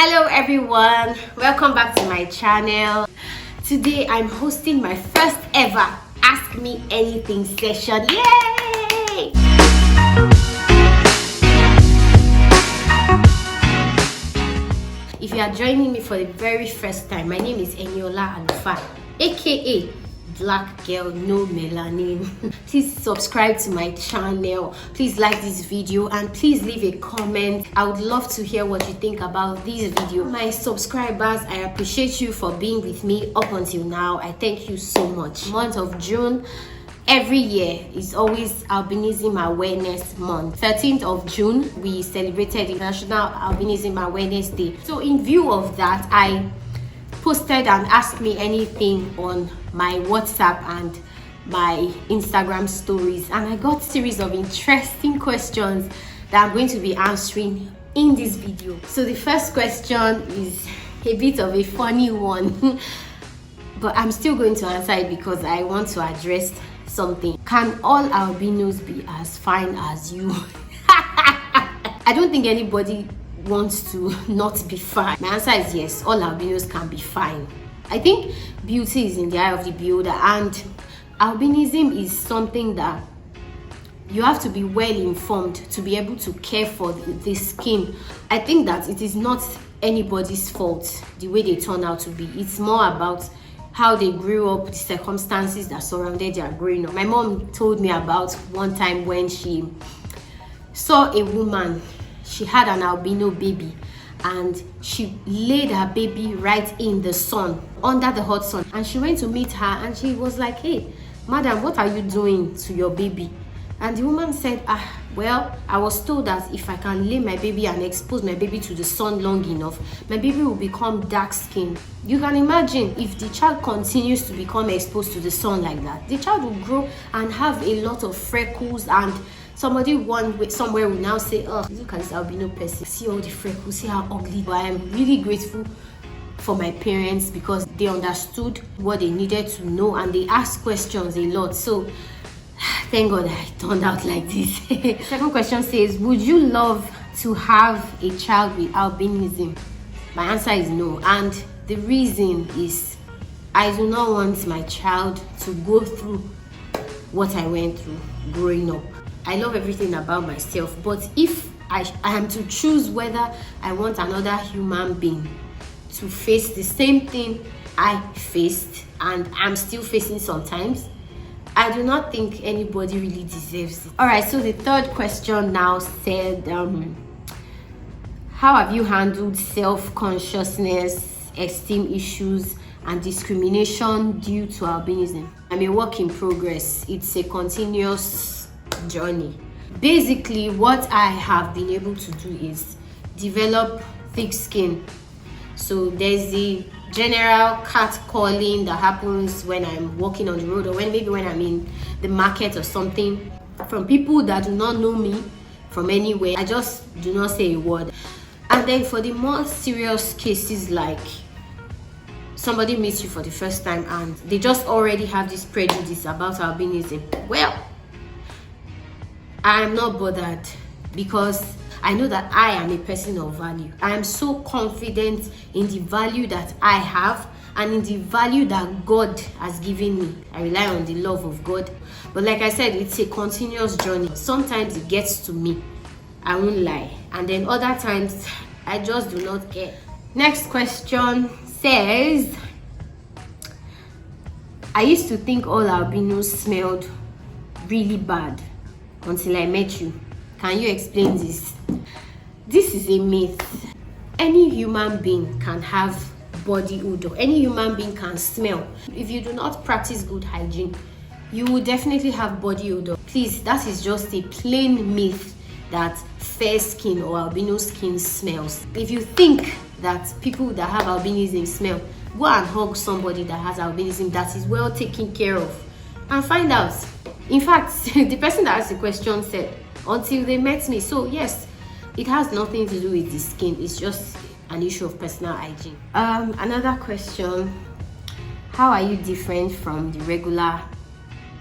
Hello everyone, welcome back to my channel. Today I'm hosting my first ever Ask Me Anything session. Yay! If you are joining me for the very first time, my name is Eniola Alufa, aka Black Girl No Melanin. Please subscribe to my channel, please like this video, and please leave a comment. I would love to hear what you think about this video. My subscribers, I appreciate you for being with me up until now. I thank you so much. Month of June every year is always Albinism Awareness Month. 13th of June we celebrated International Albinism Awareness Day. So in view of that, I posted and asked me anything on my WhatsApp and my Instagram stories, and I got a series of interesting questions that I'm going to be answering in this video. So the first question is a bit of a funny one but I'm still going to answer it because I want to address something. Can all albinos be as fine as you? I don't think anybody wants to not be fine. My answer is yes, all albinos can be fine. I think beauty is in the eye of the beholder, and albinism is something that you have to be well informed to be able to care for the skin. I think that it is not anybody's fault the way they turn out to be. It's more about how they grew up, the circumstances that surrounded their growing up. My mom told me about one time when she saw a woman. She had an albino baby and she laid her baby right in the sun, under the hot sun, and she went to meet her and she was like, "Hey madam, what are you doing to your baby?" And the woman said, well, I was told that if I can lay my baby and expose my baby to the sun long enough, my baby will become dark skinned. You can imagine, if the child continues to become exposed to the sun like that, the child will grow and have a lot of freckles, and somebody somewhere will now say, "Oh, look at this albino person, see all the freckles, see how ugly." But I am really grateful for my parents because they understood what they needed to know and they asked questions a lot. So thank God I turned out like this. Second question says, would you love to have a child with albinism? My answer is no, and the reason is I do not want my child to go through what I went through growing up. I love everything about myself, but if I am to choose whether I want another human being to face the same thing I faced and I'm still facing sometimes, I do not think anybody really deserves it. All right, so the third question now said, how have you handled self-consciousness, esteem issues, and discrimination due to albinism? I'm a work in progress. It's a continuous journey. Basically, what I have been able to do is develop thick skin. So there's the general catcalling that happens when I'm walking on the road, or when I'm in the market or something, from people that do not know me from anywhere. I just do not say a word. And then for the more serious cases, like somebody meets you for the first time and they just already have this prejudice about albinism, well, I'm not bothered because I know that I am a person of value. I am so confident in the value that I have and in the value that God has given me. I rely on the love of God. But like I said, it's a continuous journey. Sometimes it gets to me, I won't lie. And then other times, I just do not care. Next question says, I used to think all albinos smelled really bad until I met you. Can you explain this? This is a myth. Any human being can have body odor. Any human being can smell. If you do not practice good hygiene, you will definitely have body odor. Please, that is just a plain myth that fair skin or albino skin smells. If you think that people that have albinism smell, go and hug somebody that has albinism that is well taken care of and find out. In fact, the person that asked the question said, until they met me. So yes, it has nothing to do with the skin. It's just an issue of personal hygiene. Another question, how are you different from the regular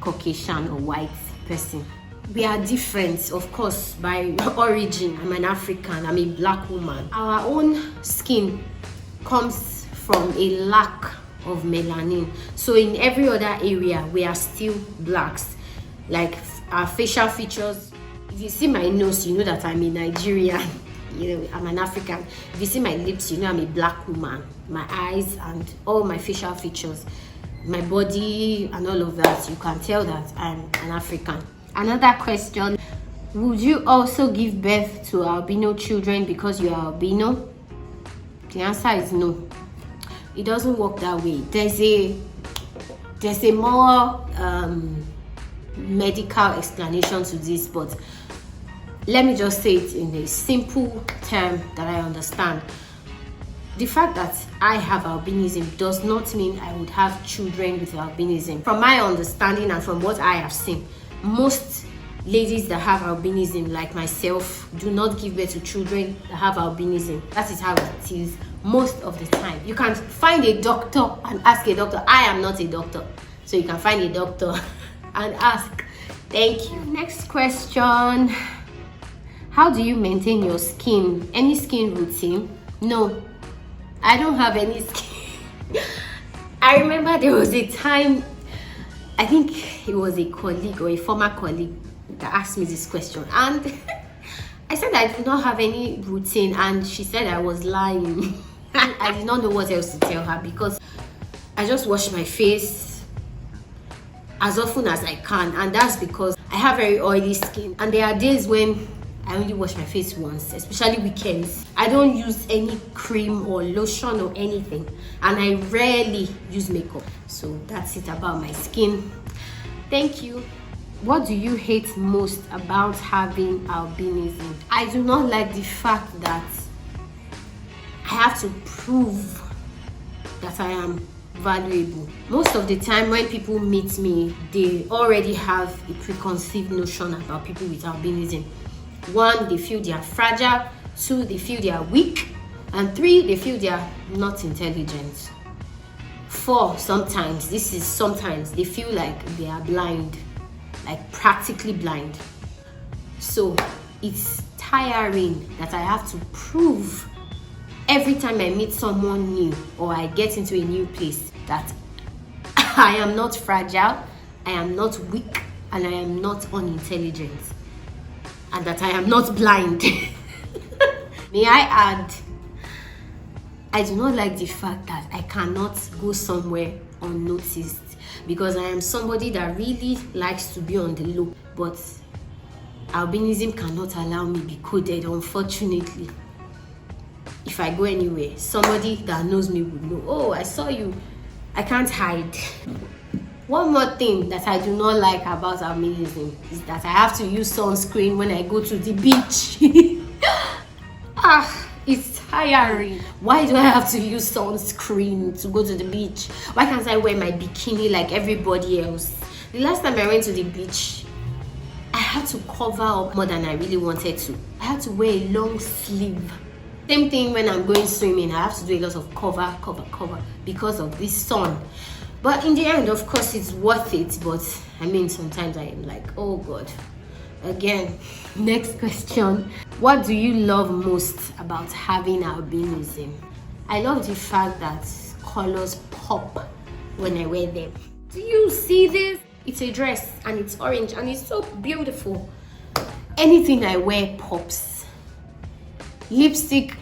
Caucasian or white person? We are different, of course, by origin. I'm an African, I'm a black woman. Our own skin comes from a lack of melanin. So in every other area, we are still blacks. Like our facial features, if you see my nose, you know that I'm a Nigerian. You know, I'm an African. If you see my lips, you know I'm a black woman. My eyes and all my facial features, my body and all of that, you can tell that I'm an African. Another question, would you also give birth to albino children because you are albino? The answer is no. It doesn't work that way. There's a more medical explanation to this, but let me just say it in a simple term that I understand. The fact that I have albinism does not mean I would have children with albinism. From my understanding and from what I have seen, most ladies that have albinism, like myself, do not give birth to children that have albinism. That is how it is most of the time. You can find a doctor and ask a doctor. I am not a doctor, so you can find a doctor and ask. Thank you. Next question. How do you maintain your skin? Any skin routine? No, I don't have any skin. I remember there was a time, I think it was a colleague or a former colleague that asked me this question, and I said I do not have any routine, and she said I was lying. I did not know what else to tell her because I just wash my face as often as I can, and that's because I have very oily skin, and there are days when I only wash my face once, especially weekends. I don't use any cream or lotion or anything, and I rarely use makeup. So that's it about my skin. Thank you. What do you hate most about having albinism? I do not like the fact that I have to prove that I am valuable. Most of the time when people meet me, they already have a preconceived notion about people with albinism. 1, they feel they are fragile. 2, they feel they are weak. And 3, they feel they are not intelligent. 4, sometimes they feel like they are blind, like practically blind. So it's tiring that I have to prove every time I meet someone new or I get into a new place that I am not fragile, I am not weak, and I am not unintelligent, and that I am not blind. May I add, I do not like the fact that I cannot go somewhere unnoticed, because I am somebody that really likes to be on the look, but albinism cannot allow me be coded, unfortunately. If I go anywhere, somebody that knows me would know, oh, I saw you. I can't hide. One more thing that I do not like about albinism is that I have to use sunscreen when I go to the beach. It's tiring. Why do I have to use sunscreen to go to the beach? Why can't I wear my bikini like everybody else? The last time I went to the beach, I had to cover up more than I really wanted to. I had to wear a long sleeve. Same thing when I'm going swimming. I have to do a lot of cover because of this sun. But in the end, of course, it's worth it. But I mean, sometimes I am like, oh God. Again, next question. What do you love most about having albinism? I love the fact that colors pop when I wear them. Do you see this? It's a dress and it's orange and it's so beautiful. Anything I wear pops. Lipstick,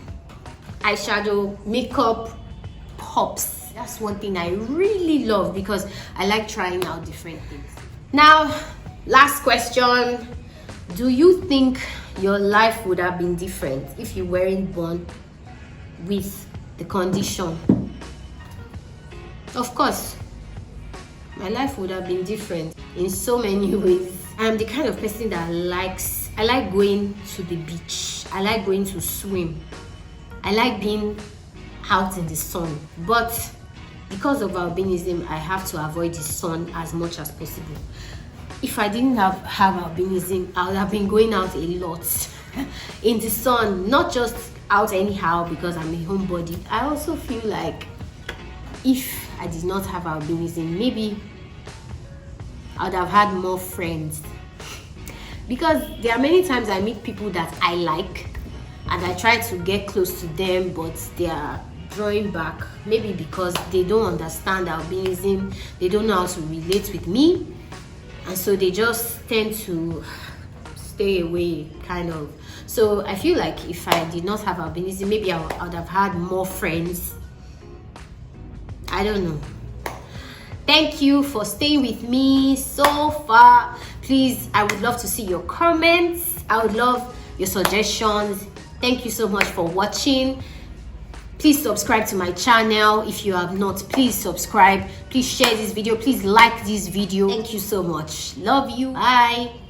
eyeshadow, makeup pops. That's one thing I really love because I like trying out different things. Now, last question. Do you think your life would have been different if you weren't born with the condition? Of course, my life would have been different in so many ways. I'm the kind of person that I like going to the beach. I like going to swim. I like being out in the sun. But because of albinism, I have to avoid the sun as much as possible. If I didn't have albinism, I would have been going out a lot in the sun, not just out anyhow because I'm a homebody. I also feel like if I did not have albinism, maybe I would have had more friends. because there are many times I meet people that I like and I try to get close to them, but they are drawing back, maybe because they don't understand albinism, they don't know how to relate with me, and so they just tend to stay away, kind of. So I feel like if I did not have albinism, maybe I would have had more friends. I don't know. Thank you for staying with me so far. Please, I would love to see your comments. I would love your suggestions. Thank you so much for watching. Please subscribe to my channel if you have not. Please subscribe. Please share this video. Please like this video. Thank you so much. Love you. Bye.